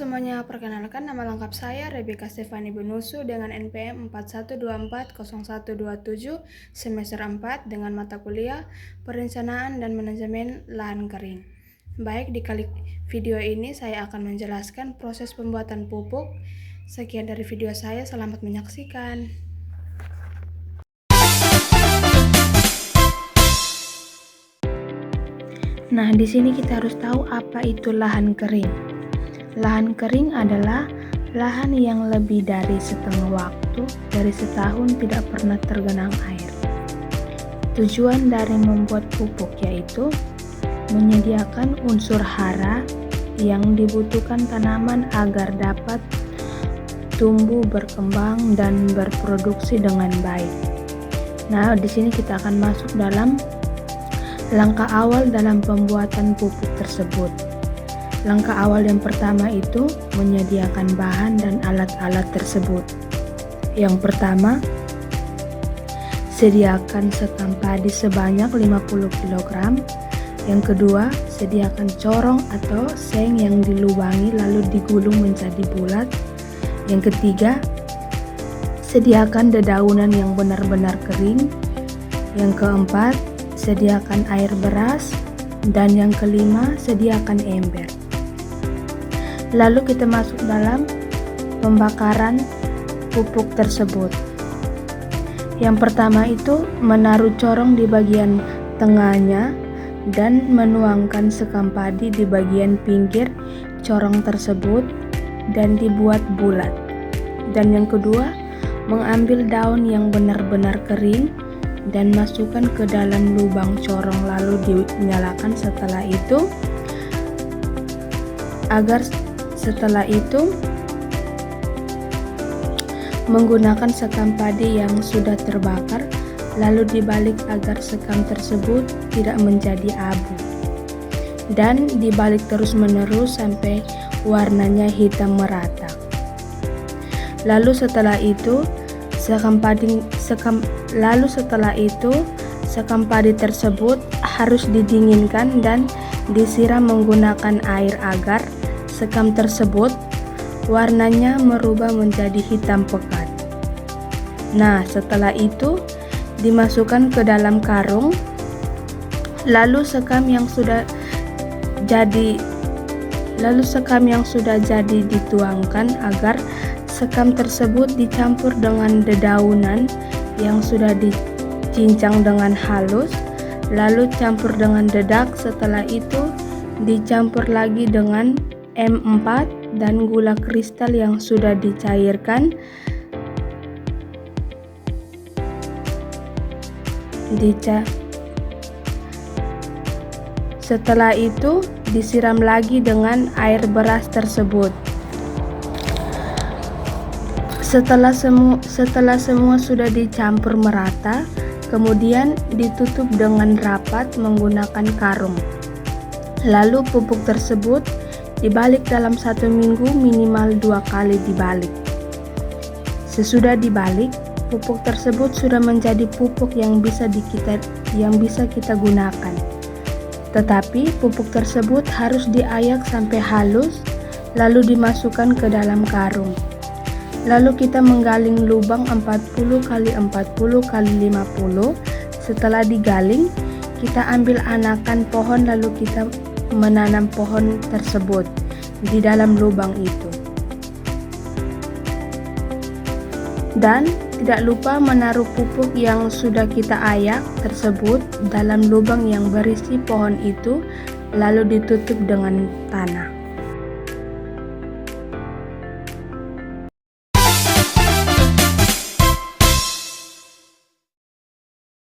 Semuanya, perkenalkan nama lengkap saya Rebecca Stefani Benusu dengan NPM 41240127 semester 4 dengan mata kuliah Perencanaan dan Manajemen Lahan Kering. Baik, di kali video ini saya akan menjelaskan proses pembuatan pupuk. Sekian dari video saya, selamat menyaksikan. Nah, di sini kita harus tahu apa itu lahan kering. Lahan kering adalah lahan yang lebih dari setengah waktu dari setahun tidak pernah tergenang air. Tujuan dari membuat pupuk yaitu menyediakan unsur hara yang dibutuhkan tanaman agar dapat tumbuh, berkembang, dan berproduksi dengan baik. Nah, di sini kita akan masuk dalam langkah awal dalam pembuatan pupuk tersebut. Langkah awal yang pertama itu menyediakan bahan dan alat-alat tersebut. Yang pertama, sediakan sekam padi sebanyak 50 kg. Yang kedua, sediakan corong atau seng yang dilubangi lalu digulung menjadi bulat. Yang ketiga, sediakan dedaunan yang benar-benar kering. Yang keempat, sediakan air beras. Dan yang kelima, sediakan ember. Lalu kita masuk dalam pembakaran pupuk tersebut. Yang pertama itu menaruh corong di bagian tengahnya dan menuangkan sekam padi di bagian pinggir corong tersebut dan dibuat bulat. Dan yang kedua, mengambil daun yang benar-benar kering dan masukkan ke dalam lubang corong lalu dinyalakan. Setelah itu menggunakan sekam padi yang sudah terbakar lalu dibalik agar sekam tersebut tidak menjadi abu, dan dibalik terus-menerus sampai warnanya hitam merata. Lalu setelah itu sekam padi tersebut harus didinginkan dan disiram menggunakan air agar sekam tersebut warnanya merubah menjadi hitam pekat. Nah, setelah itu dimasukkan ke dalam karung. Lalu sekam yang sudah jadi dituangkan agar sekam tersebut dicampur dengan dedaunan yang sudah dicincang dengan halus, lalu campur dengan dedak. Setelah itu dicampur lagi dengan M4 dan gula kristal yang sudah dicairkan. Setelah itu disiram lagi dengan air beras tersebut. Setelah semua sudah dicampur merata, kemudian ditutup dengan rapat menggunakan karung. Lalu pupuk tersebut dibalik dalam 1 minggu, minimal 2 kali dibalik. Sesudah dibalik, pupuk tersebut sudah menjadi pupuk yang bisa kita gunakan. Tetapi pupuk tersebut harus diayak sampai halus lalu dimasukkan ke dalam karung. Lalu kita menggaling lubang 40 x 40 x 50. Setelah digaling, kita ambil anakan pohon lalu kita menanam pohon tersebut di dalam lubang itu. Dan tidak lupa menaruh pupuk yang sudah kita ayak tersebut dalam lubang yang berisi pohon itu lalu ditutup dengan tanah.